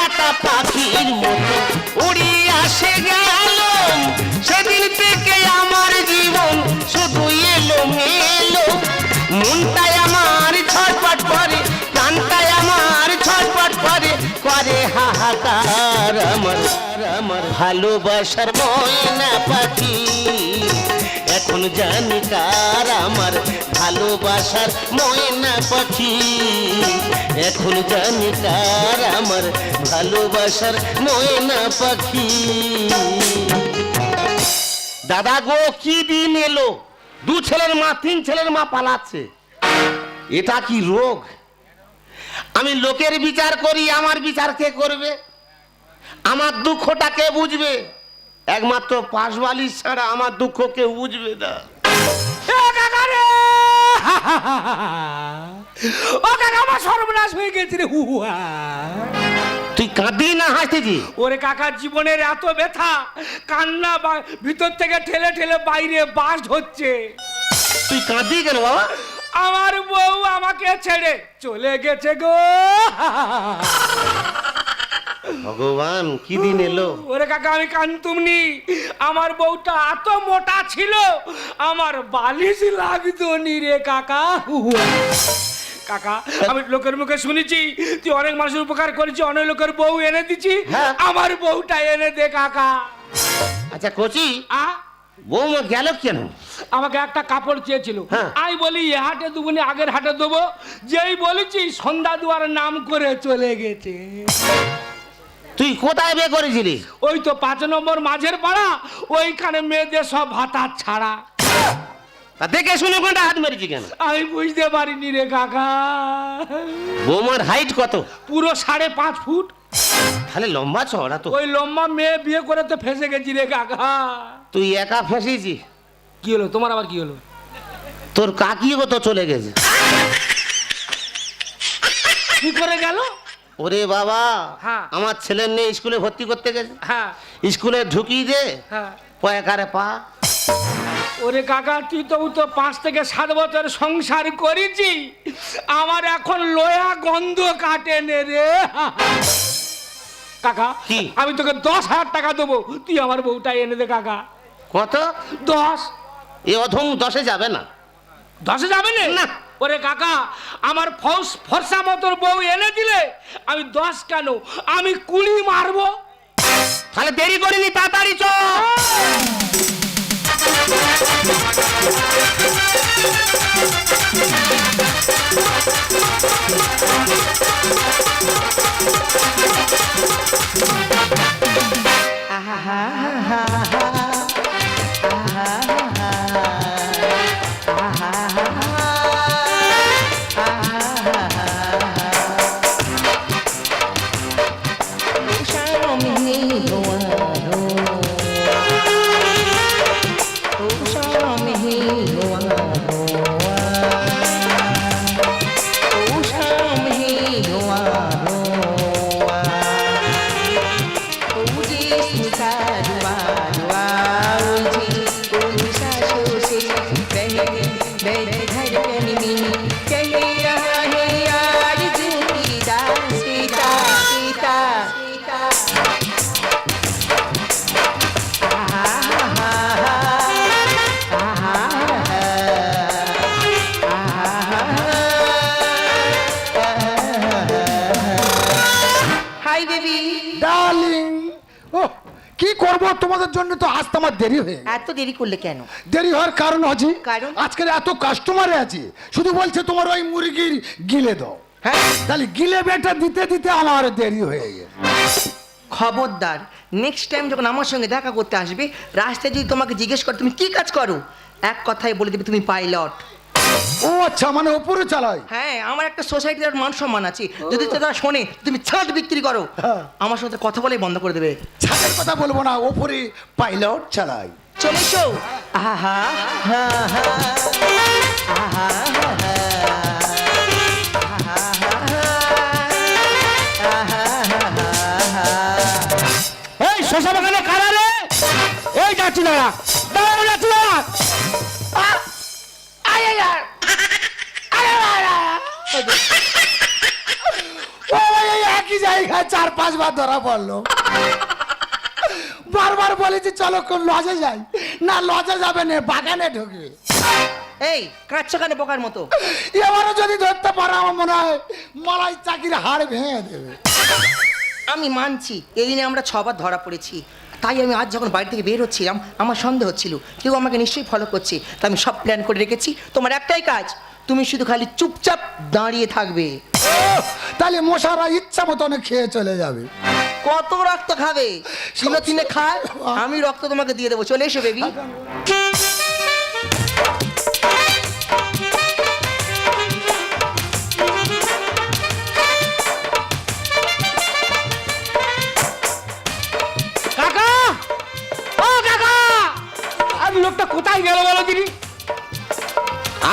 কাটা পাখির মতো উড়িয়ে আসে গেল। সেদিন থেকে আমার জীবন শুধু এলো মেলো। মনটাই আমার ছটপট করে, প্রাণটাই আমার ছটপট করে, করে হাহাকার আমার আমার ভালোবাসার ময়না পাখি। এখন জানি কার আমার ভালোবাসার ময়না পাখি। এখন জানি কার আমার ভালোবাসার ময়না পাখি। দাদা গো, কি দিন এলো! 2 ছেলের মা 3 ছেলের মা পালাচ্ছে। এটা কি রোগ? আমি লোকের বিচার করি, আমার বিচার কে করবে? আমার দুঃখটা কে বুঝবে? একমাত্র পাশবালিশ ছাড়া আমার দুঃখ কেউ বুঝবে না। ও কাকা, আমার সর্বনাশ হয়ে গেছে রে। হুয়া, তুই কাঁদি না হাসতেছি? ওরে কাকা, জীবনের এত ব্যথা, কান্না ভিতর থেকে ঠেলে ঠেলে বাইরে বাস্ট হচ্ছে। তুই কাঁদি কেন বাবা? আমার বউ আমাকে ছেড়ে চলে গেছে গো। ভগবান, কি দিন এলো! ওরে কাকা, আমি কান্তুমনি। আমার বউটা এত মোটা ছিল, আমার বালিশ লাগতো নি রে কাকা। কাকা, আমি লোকের মুখে শুনেছি তুই অনেক মানুষের উপকার করেছি, অনেক লোকের বউ এনে দিছি। আমার বউটা এনে দে কাকা। আচ্ছা কচি, বৌমা গেল কেন? আমাকে একটা কাপড় চেয়েছিল। আমি বলি এ হাটে দেবো না আগের হাটে দেবো। যেই বলেছি সন্ধ্যা দুয়ার নাম করে চলে গেছে। তুই কোথায় বিয়ে করেছিলি? ওই তো 5 নম্বর মাঝের পাড়া, ওইখানে মেয়েদের সব ভাতার ছাড়া। দেখে শুনে কোনটা হাত মেরেছি কেন? আমি বুঝতে পারিনি রে কাকা। বৌমার হাইট কত? পুরো 5.5 ফুট। তাহলে লম্বা চওড়া তো। ওই লম্বা মেয়ে বিয়ে করে তো ফেসে গেছি রে কাকা। তুই একা ফেসেছি? কি হলো তোমার, আবার কি হলো? তোর কাকিও তো চলে গেছে। কি করে গেল? ওরে বাবা, আমার ছেলের মেয়ে স্কুলে ভর্তি করতে গেছে। স্কুলে ঢুকিয়ে দে, পয়কারে পা। ওরে কাকা, তুই তো 5 থেকে 7 বছর সংসার করেছি, আমার এখন লোয়া গন্ধ কাটে নে রে কাকা। আমি তোকে 10,000 টাকা দেবো, তুই আমার বউটা এনে দে কাকা। কত? 10। এ অধম 10-এ যাবে না। 10-এ যাবে না? ওরে কাকা, আমার ফর্সা মতোর বউ এনে দিলে আমি 10 কেন, আমি 20 মারবো। তাহলে দেরি করিনি, তাড়াতাড়ি চল। কি করব, তোমাদের জন্য তো আসতে আমার দেরি হয়ে। এত দেরি করলে কেন? দেরি হওয়ার কারণ আছে, আজকের এত কাস্টমার আছে, শুধু বলছে তোমার ওই মুরগির গিলে দাও। হ্যাঁ, তাহলে গিলে বেটা দিতে দিতে আমার দেরি হয়ে গেছে। খবরদার, নেক্সট টাইম যখন আমার সঙ্গে দেখা করতে আসবে, রাস্তায় যদি তোমাকে জিজ্ঞেস করে তুমি কি কাজ করো, এক কথাই বলে দেবে তুমি পাইলট। ও আচ্ছা, মানে উপরে চালাই? হ্যাঁ, আমার একটা সোসাইটির মান সম্মান আছে, যদি তারা শোনে তুমি ছাদ বিক্রি করো, আমার সাথে কথা বলেই বন্ধ করে দেবে। ছাদের কথা বলবো না, উপরে পাইলট চালাই। চলে এসো। আহা হা হা আহা এই শশা বাগানে কারা রে? এই যাচ্ছি দাঁড়া, দাঁড়া যাচ্ছি দাঁড়া। জায়গায় 4-5 বার ধরা পড়লো। বারবার বলেছি চলো কোন লজে যাই, না লজে যাবে না, বাগানে ঢুকবে। এই কাঁদছো কেন বোকার মতো? এবারও যদি ধরতে পারো আমার মনে হয় মালাই চাকির হাড় ভেঙে দেবে। আমি মানছি এই নিয়ে আমরা 6 বার ধরা পড়েছি, তাই আমি আজ যখন বাড়ি থেকে বের হচ্ছিলাম আমার সন্দেহ হচ্ছিল কেউ আমাকে নিশ্চয়ই ফলো করছে। তাই আমি সব প্ল্যান করে রেখেছি। তোমার একটাই কাজ, তুমি শুধু খালি চুপচাপ দাঁড়িয়ে থাকবে। তাহলে মশারা ইচ্ছা মতন খেয়ে চলে যাবে। কত রক্ত খাবে? কিলো 3 খায়, আমি রক্ত তোমাকে দিয়ে দেবো। চলে এসো বেবি। কাকা, ও কাকা, আর লোকটা কোথায় গেল বলো দিদি?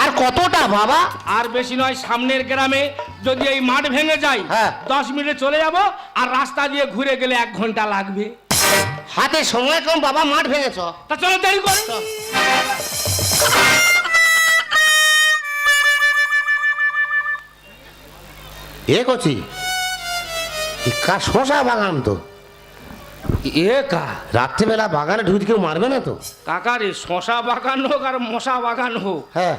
আর কতটা বাবা? আর বেশি নয়, সামনের গ্রামে যদি এই মাঠ ভেঙে যায় হ্যাঁ। 10 মিনিটে চলে যাব, আর রাস্তা দিয়ে ঘুরে গেলে 1 ঘন্টা লাগবে। হাতে সময় কম বাবা, মাঠ ভেঙেছ। তা চলো দেরি করো। এ করছি শশা বাগান তো, এ কা রাত্রিবেলা বাগানে ঢুকে কেউ মারবে না তো? কাকা রে, শশা বাগান হোক আর মশা বাগান হোক, হ্যাঁ,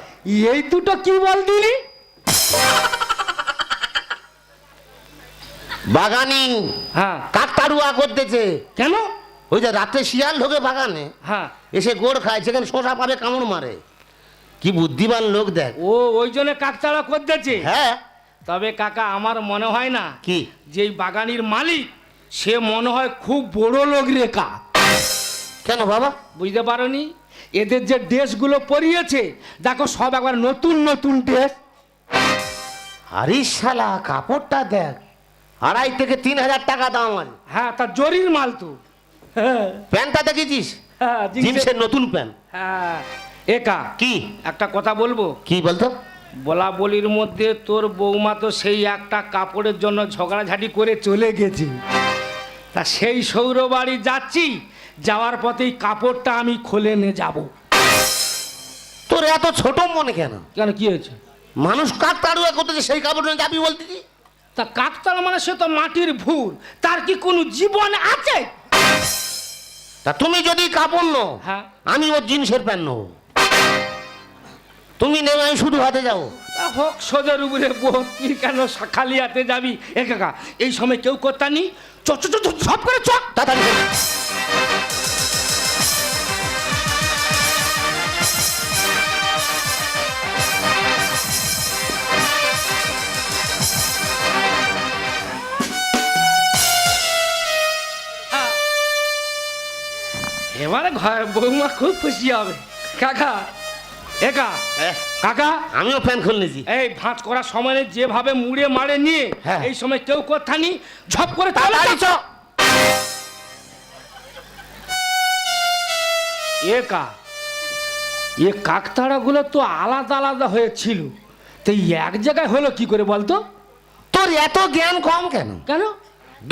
এই দুটো কি বল দিলি? বাগানি হ্যাঁ। কাকতাড়ুয়া করতেছে। কেন? ওই যে রাত্রে শিয়াল ঢোকে বাগানে, হ্যাঁ। এসে গোড় খায়, সেখানে শশা পাবে কামড় মারে। কি বুদ্ধিমান লোক দেখ। ও ওই জন্য কাকতাড়া করতেছে। হ্যাঁ। তবে কাকা আমার মনে হয় না কি? যেই বাগানির মালিক সে মনে হয় খুব বড় লোক রে কা। কেন বাবা? বুঝতে পারোনি? এদের যে ড্রেসগুলো পরিয়েছে দেখো, সব একবার নতুন নতুন ড্রেস। আরে শালা, কাপড়টা দেখ, 2,500 থেকে 3,000 টাকা দাম আছে। হ্যাঁ, তা জরির মাল তো। হ্যাঁ, প্যান্টটা দেখেছিস? হ্যাঁ, জিন্সের নতুন প্যান্ট। হ্যাঁ। একা কি? একটা কথা বলবো? কি বলতো? বলা বলির মধ্যে তোর বৌমা তো সেই একটা কাপড়ের জন্য ঝগড়াঝাটি করে চলে গেছে। তা সেই সৌর বাড়ি যাচ্ছি, যাওয়ার পথেই কাপড়টা আমি খুলে নিয়ে যাব। তোর এত ছোট মনে কেন? কেন, কি হয়েছে? মানুষ কাকতাড়ুয়া করতেছে, সেই কাপড় নিয়ে যাবি বলতেছি? তা কাকতাল মানে সে তো মাটির ভুর, তার কি কোনো জীবন আছে? তা তুমি যদি কাপড় নো, হ্যাঁ। আমি ওর জিন্সের প্যান্ট নেবো। তুমি নেবে, আমি শুধু হাতে যাবো। তা হোক, সোজার উপরে বোধ, তুই কেন খালি হাতে যাবি? এ কাকা, এই সময় কেউ করতা নি, চ চ চ, সব করে চ তাড়াতাড়ি কর। এবারে বৌমা খুব খুশি হবে। কাকা, একা হ্যাঁ। কাকা, আমিও প্যান্ট খুলে নিয়েছি। এই ভাঁজ করার সময় যেভাবে মুড়ে মারে নিয়ে, হ্যাঁ। এই সময় কেউ কথা নি, ঝপ করে তাড়াতাড়ি চ। একা এ কাকতাড়াগুলো তো আলাদা আলাদা হয়েছিল, তো এই এক জায়গায় হলো কি করে বলতো? তোর এত জ্ঞান কম কেন? কেন?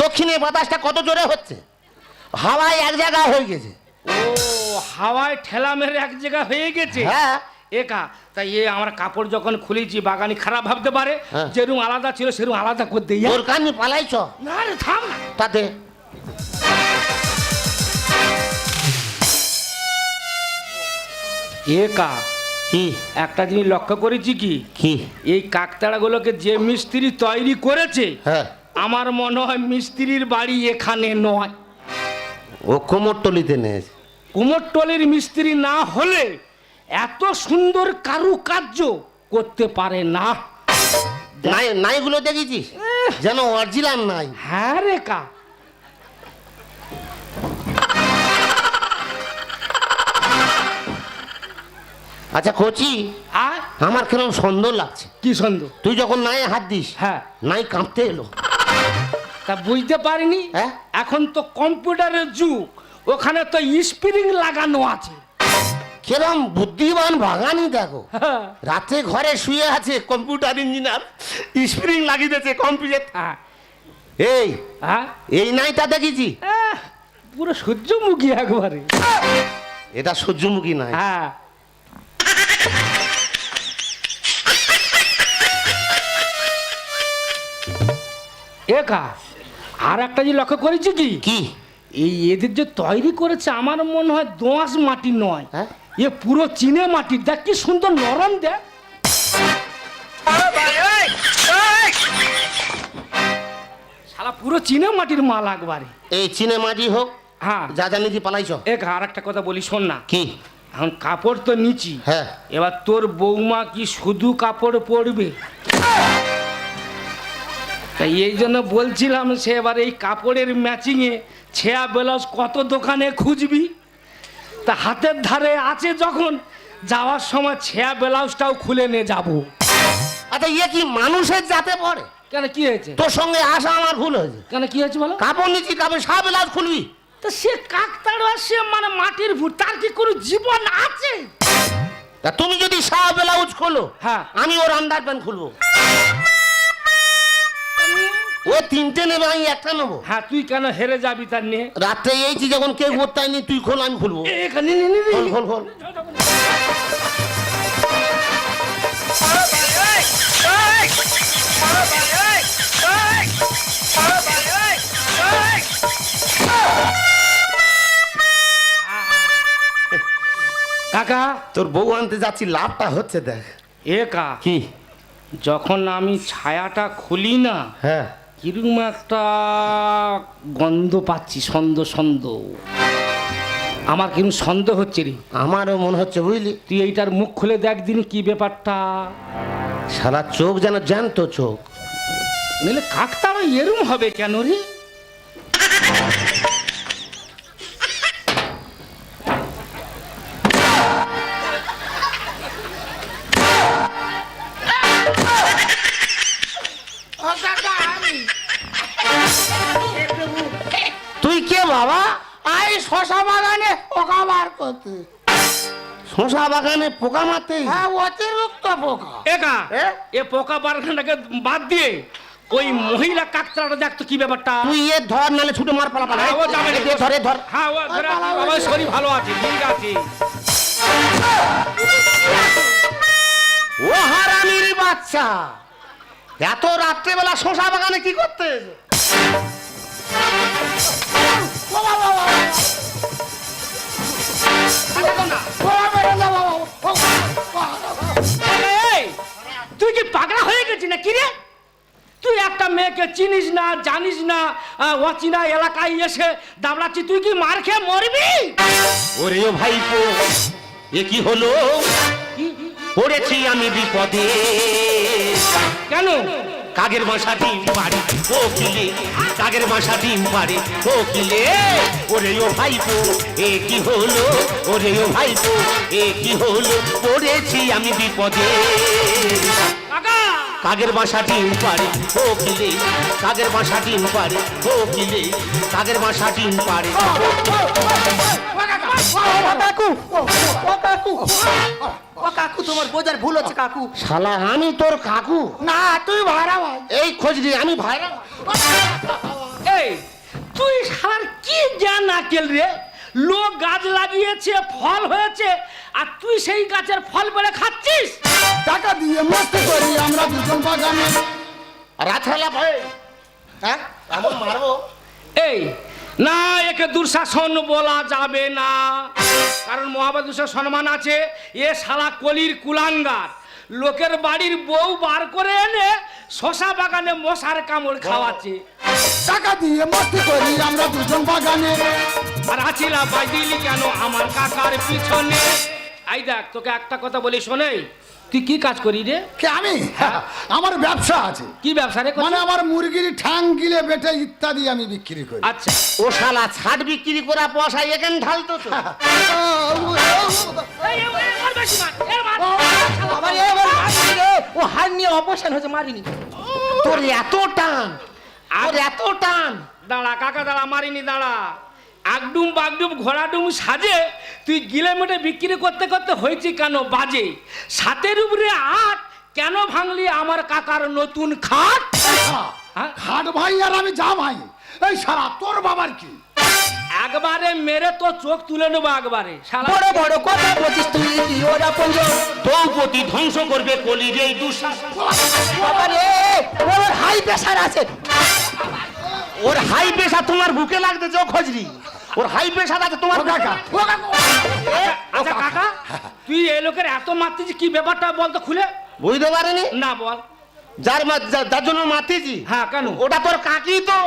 দক্ষিণে বাতাসটা কত জোরে হচ্ছে, হাওয়ায় এক জায়গায় হয়ে গেছে। ও, হাওয়ায় ঠেলা মেরে এক জায়গা হয়ে গেছে। হ্যাঁ। একা তাই এ আমার কাপড় যখন খুলেছি, বাগানি খারাপ ভাবতে পারে, হ্যাঁ। যেরকম আলাদা ছিল সেরকম আলাদা করে দেই। তোর কানি পালাইছ না রে, থাম না। তাতে। একা কি? একটা জিনিস লক্ষ্য করেছি কি, কি? এই কাকতাড়াগুলোকে যে মিস্ত্রি তৈরি করেছে, হ্যাঁ। আমার মনে হয় মিস্ত্রির বাড়ি এখানে নয়, ও কোমরটলিতে নেই। কুমোরটলির মিস্ত্রি না হলে এত সুন্দর কারুকার্য করতে পারে না। নাই, নাইগুলো দেখেছিস যেন অরিজিনাল নাই। হ্যাঁ রে কা। আচ্ছা কচি, আর আমার কেন সন্দেহ লাগছে। কি সন্দেহ? তুই যখন নাই হাত দিস, হ্যাঁ। নাই কাঁপতে এলো। তা বুঝতে পারিনি, হ্যাঁ? এখন তো কম্পিউটারের যুগ, ওখানে তো স্প্রিং লাগানো আছে। কিরম বুদ্ধিমান বাগানি দেখো, হ্যাঁ। রাতে ঘরে শুয়ে আছে কম্পিউটার ইঞ্জিনিয়ার, স্প্রিং লাগিয়ে দিয়েছে কম্পিউটার। হ্যাঁ। এই হ্যাঁ? এই নাইটা দেখেছি, পুরো সূর্যমুখী একবারে। এটা সূর্যমুখী নাই। হ্যাঁ। একা আর একটা যে লক্ষ্য করেছি কি কি? এই এদের যে তৈরি করেছে আমার মনে হয় দোআঁশ মাটি নয়, হ্যাঁ? এ পুরো চীনে মাটি। দেখ কি সুন্দর নরম, দেখ। শালা পুরো চীনে মাটির মাল একবারে। এই চিনে মাটি হোক, হ্যাঁ, যা জানি কি পালাইছ। আর একটা কথা বলি, শোন না। কি? এখন কাপড় তো নিচি, হ্যাঁ। এবার তোর বৌমা কি শুধু কাপড় পরবে? তাই এই জন্য বলছিলাম, সে এবার এই কাপড়ের ম্যাচিংয়ে ছেঁড়া ব্লাউজ কত দোকানে খুঁজবি? তা হাতের ধারে আছে যখন, যাওয়ার সময় ছেঁড়া ব্লাউজটাও খুলে নিয়ে যাবো। আচ্ছা, ইয়ে কি মানুষের জাতে পড়ে? কেন, কি হয়েছে? তোর সঙ্গে আসা আমার ভুল হয়েছে। কেন, কি হয়েছে বলো? কাপড় নিচ্ছি, কাপড় সব ব্লাউজ খুলবি? তা সে কাকতাড়ুয়া, সে মানে মাটির ভূত, তার কি কোনো জীবন আছে? তা তুমি যদি সব ব্লাউজ খোলো, হ্যাঁ, আমি ওর আন্ডার প্যান্ট খুলবো। ও তিনটে নেবে, আমি একটা নেবো। হ্যাঁ, তুই কেন হেরে যাবি তার নিয়ে? রাত্রে এইছি যখন কেউ করতে নি, তুই খোল, আমি খুলবো। এখানে খোল খোল খোল। কাকা, তোর বউ আনতে যাচ্ছি, লাভটা হচ্ছে দেখ। কি যখন আমি ছায়াটা খুলি না, হ্যাঁ, কিরকম একটা গন্ধ পাচ্ছি, সন্দ। আমার কিরকম সন্দেহ হচ্ছে রে। আমারও মনে হচ্ছে, বুঝলি। তুই এইটার মুখ খুলে দেখ দিন, কি ব্যাপারটা। সারা চোখ যেন জ্যান্ত চোখ। নইলে কাকতাড়া এরম হবে কেন রে? তুই কে বাবা? আই শশা বাগানে পোকা বার করতে। শশা বাগানে পোকা মারতে? হ্যাঁ, অতিরিক্ত পোকা। এ পোকা বারখানাকে বাদ দিয়ে ওই মহিলা কাকতাড়াটা দেখ তো কি ব্যাপারটা। তুই এ ধর, নালে ছুটে মার, পালা পালা। হ্যাঁ, ও যাবে না। ধরে ধর। হ্যাঁ, ও ধরে, আমার শরীর ভালো আছে, ঠিক আছে। ও হারামির বাচ্চা, এত রাত্রেবেলা শশা বাগানে কি করতে? এই, তুই কি পাগলা হয়ে গেছিস না কি রে? তুই একটা মেয়েকে চিনিস না, জানিস না, অচিনা এলাকায় এসে দাবড়াচ্ছি, তুই কি মার খেয়ে মরবি? ওরে ও ভাইপো, এ কি হলো? পড়েছি আমি বিপদে। কেন? কাগের বাসা ডিম পাড়ে কোকিলে, কাগের বাসা ডিম পাড়ে কোকিলে। ওরে ও ভাইপো, এ কি হলো? ওরে ও ভাইপো, এ কি হলো? পড়েছি আমি বিপদে। কাকা, কাগের বাসা ডিম পাড়ে কোকিলে, কাগের বাসা ডিম পাড়ে কোকিলে, কাগের বাসা ডিম পাড়ে। কাকু, তোমার বোঝার ভুল হচ্ছে কাকু। শালা আমি তোর কাকু না, তুই ভাড়া ভাই। এই খোঁজলি আমি ভাইরা। এই তুই সার কি জ্ঞান আকেল রে? লোক গাছ লাগিয়েছে, ফল হয়েছে, আর তুই সেই গাছের ফল পেড়ে খাচ্ছিস। টাকা দিয়ে মস্তি করি আমরা দুজন বাগানে। রাতবেলা ভয়, হ্যাঁ এমন মারবো। এই না, একে দুঃশাসন বলা যাবে না, কারণ মহাবাদুষের সম্মান আছে। এ শালা কলির কুলাঙ্গার, লোকের বাড়ির বউ বার করে এনে শশা বাগানে মশার কামড় খাওয়াচ্ছে। টাকা দিয়ে মস্তি করি আমরা দুজন বাগানে। আর আছিলা বাজিলি কেন আমার কাকার পিছনে? এই দেখ, তোকে একটা কথা বলি শোনে, তুই কি কাজ করি রে? কে আমি? আমার ব্যবসা আছে। কি ব্যবসা রে? মানে আমার মুরগির ঠ্যাং গিলে বেটে ইত্যাদি আমি বিক্রি করি। আচ্ছা, ও শালা ছাট বিক্রি করা পয়সা এখানে ঢালতো তো। ও হার নিয়ে অপারেশন হয়েছে, মারিনি। তোর এত টান, আর এত টান। দাঁড়া কাকা, দাঁড়া, মারিনি, দাঁড়া। আগডুম বাগডুম ঘোড়াডুম সাজে তুই গিলে মেটে বিক্রি করতে করতে হয়েছি কেন বাজে? সাতের উপরে আট কেন ভাঙলি আমার কাকার নতুন খাট? খাট ভাই আর আমি যা ভাই। এই সারা তোর বাবার কি? একবারে মেরে তো চোখ তুলে নেবো একবারে। শালা বড় বড় কথা বলছিস তুই, কি ওরা পঞ্জন? দ্রৌপদী ধ্বংস করবে কলির এই দুঃশাসন। বাবা রে, ওর হাই প্রেসার আছে। ওর হাই প্রেশার তোমার বুকে লাগতেছে ও খজরি, ওর হাই প্রেশার আছে তোমার। ও কাকা, ও কাকা। আচ্ছা কাকা, তুই এই লোকের এত মারতেছিস কি ব্যাপারটা বলতো খুলে? বুঝতে পারিনি? না বল। যার জন্য মাতিছি, হ্যাঁ কেন? ওটা তোর কাকি তো।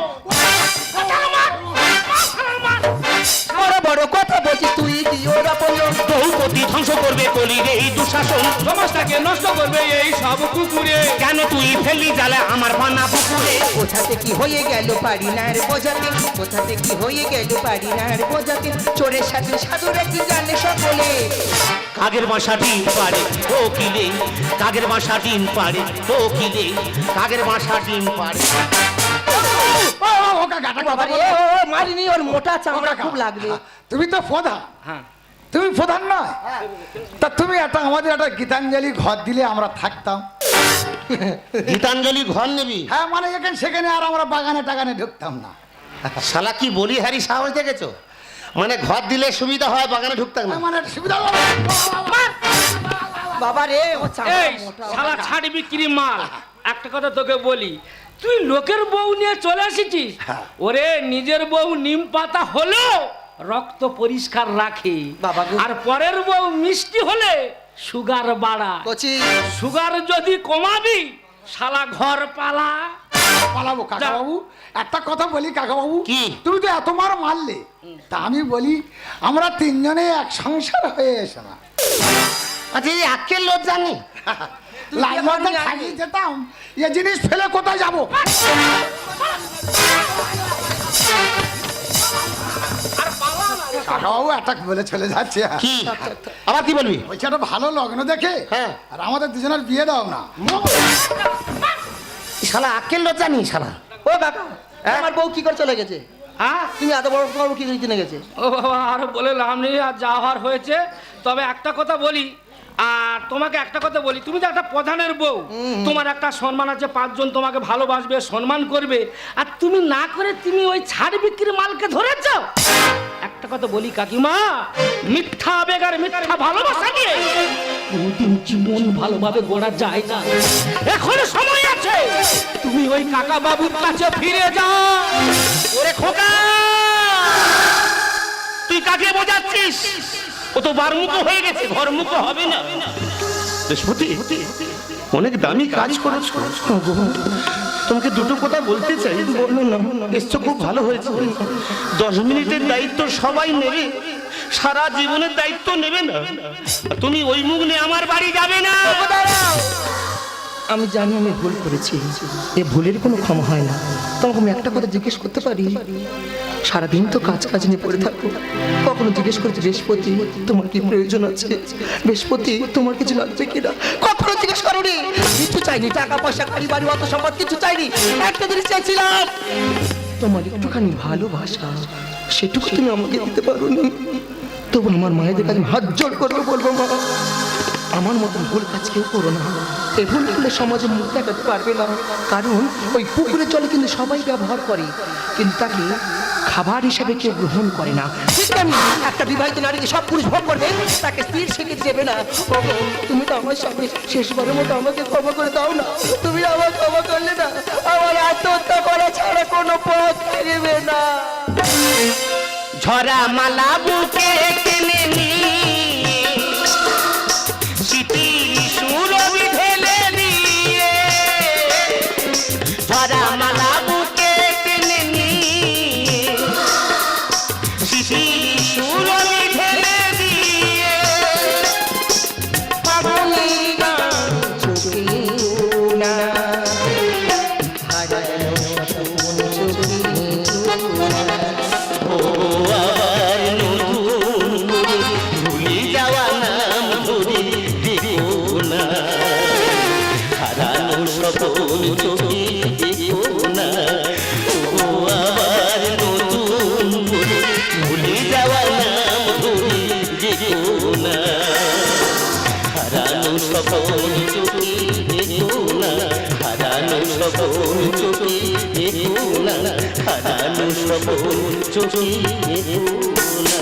বড় বড় কথা বলছিস তুই কি ওরা বললো বহুপতি ধ্বংস করবে কলির এই দুঃশাসন, সমাজটাকে নষ্ট করবে এই সব কুকুরে। কেন তুই ফেলি জালে আমার বানা পুকুরে? কোথাতে কি হয়ে গেল পারি না আর বোঝাতে, কোথাতে কি হয়ে গেল পারি না আর বোঝাতে, চোরের সাথে সাধুরা কি জানে সকলে। কাগের বাসা ডিম পাড়ে কোকিলে, কাগের বাসা ডিম পাড়ে কোকিলে, কাগের বাসা ডিম পাড়ে। ও কাকা, একটা বাবা কথা রে, বলো। ও মারিনি, ওর মোটা ও চামড়া কাকা, খুব লাগবে। তুমি তো প্রধান, হ্যাঁ তুমি প্রধান নয়? তা তুমি আমাদের একটা গীতাঞ্জলি ঘর দিলে আমরা থাকতাম। গীতাঞ্জলি ঘর নিবি? হ্যাঁ, মানে এখানে সেখানে আর আমরা বাগানে টাগানে ঢুকতাম না। শালা কি বলি হারি সাহস দেখেছো? মানে ঘর দিলে সুবিধা হয়, বাগানে ঢুকতাম না। মানে সুবিধা হবে। বাবা রে, ও চামড়া এই মোটা। শালা ছাড় বিক্রি মাল। একটা কথা তোকে বলি, তুই লোকের বউ নিয়ে চলে এসেছিস। ওরে নিজের বউ নিম পাতা হলো রক্ত পরিষ্কার রাখে, বাবা গো। আর পরের বউ মিষ্টি হলে সুগার বাড়া। কচি সুগার যদি কমাবি শালা ঘর পালা। পালাবো কাকা বাবু। একটা কথা বলি কাকা বাবু, কি? তুমি তো এত মার মারলে, তা আমি বলি আমরা তিনজনে এক সংসার হয়ে এসো না। আচ্ছা এই আক্কেল লজ্জা নেই? লাইন মধ্যে খাইয়ে যেতাম, এ জিনিস ফেলে কোথায় যাবো? কাকা বাবু একটা বলে চলে যাচ্ছে। কি আবার কি বলবি? বলছি একটা ভালো লগ্ন দেখে, হ্যাঁ। আর আমাদের দুজনের বিয়ে দাও না। শালা আক্কেল লজ্জা নেই শালা। ও কাকা, আমার বউ কি করে চলে গেছে? হ্যাঁ তুমি এত বড় বড় কি দিতে গেছে? ও বাবা, আর বলে লাভ নেই, আর যা হওয়ার হয়েছে। তবে একটা কথা বলি, আর তোমাকে একটা কথা বলি, তুমি তো একটা প্রধানের বউ, তোমার একটা সম্মান আছে, 5 জন তোমাকে ভালোবাসবে, সম্মান করবে, আর তুমি না করে তুমি ওই ছাড় বিক্রির মালকে ধরেছ। একটা কথা বলি কাকিমা, মিথ্যা আবেগ আর মিথ্যা ভালোবাসা নিয়ে কোনদিন জীবন ভালোভাবে গড়া যায় না। এখন সময় আছে, তুমি ওই কাকা বাবুর কাছে ফিরে যাও। ওরে খোকা, তুই কাকে বোঝাচ্ছিস? ও তো বারমুখো হয়ে গেছে, ঘরমুখো হবে না। বৃহস্পতি, অনেক দামি কাজ করেছো। তোমাকে দুটো কথা বলতে চাই। বলো না। এসছো খুব ভালো হয়েছে। 10 মিনিটের দায়িত্ব সবাই নেবে, সারা জীবনের দায়িত্ব নেবে না। তুমি ওই মুখ নিয়ে আমার বাড়ি যাবে না। আমি জানি আমি ভুল করেছি, এ ভুলের কোনো ক্ষমা হয় না। তোমাকে আমি একটা কথা জিজ্ঞেস করতে পারি? সারাদিন তো কাজ কাজ নিয়ে পড়ে থাকো, কখনো জিজ্ঞেস করছি বৃহস্পতি তোমার কি প্রয়োজন আছে, বৃহস্পতি তোমার কিছু লাগবে কিনা? কখনো জিজ্ঞেস করোনি? কিছু চাইনি, টাকা পয়সা গাড়ি বাড়ি অত সম্পদ কিছু চাইনি। একটা জিনিস চাইছিলাম, তোমার একটুখানি ভালোবাসা, সেটুকু তুমি আমাকে দিতে পারোনি। তবু আমার মায়েদের কাছে হাত জোর করে বলবো, মা আমার মতন ভুল কাজ কেউ করো না। এই ভুল করলে সমাজে মুখ দেখাতে পারবে না, কারণ ওই পুকুরের জলে কিন্তু সবাই ব্যবহার করে, কিন্তু তাকে খাবার হিসাবে কেউ গ্রহণ করে না। ঠিক তেমনি একটা বিবাহিত নারীকে সব পুরুষ ভোগ করবে, তাকে স্ত্রীর স্বীকৃতি দেবে না। ওগো, তুমি তো আমার সামনে শেষবারের মতো আমাকে ক্ষমা করে দাও না। তুমি আমার ক্ষমা করলে না, আমার আত্মহত্যা করা ছাড়া কোনো পথ ফিরবে না। ঝরা মালা বুকে টেনে নি, স্মৃতি সুরভি ঢেলে দিয়ে। ঝরা মালা বুকে টেনে নি, স্মৃতি সুরভি ঢেলে দিয়ে। পাগলি গান চোখে না, হারানো স্বপ্ন চোখে না। ও আবার নতুন করে ভুলে যাওয়া নাম ধরে দেখো না, হারানো স্বপ্ন চোখে দেখো না। ও আবার নতুন করে ভুলে যাওয়া নাম ধরে দেখো না, হারানো স্বপ্ন চোখে দেখো না, হারানো স্বপ্ন চোখে দেখো না, হারানো স্বপ্ন চোখে দেখো না।